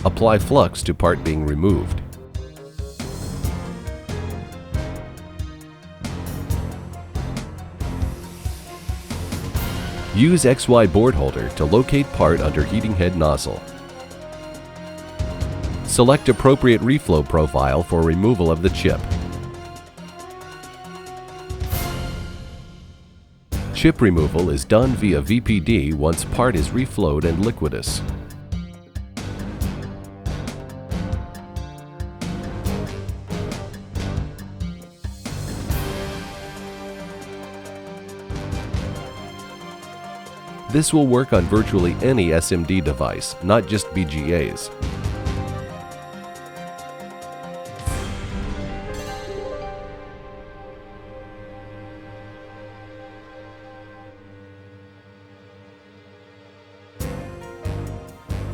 Apply flux to part being removed. Use XY board holder to locate part under heating head nozzle. Select appropriate reflow profile for removal of the chip. Chip removal is done via VPD once part is reflowed and liquidous. This will work on virtually any SMD device, not just BGAs.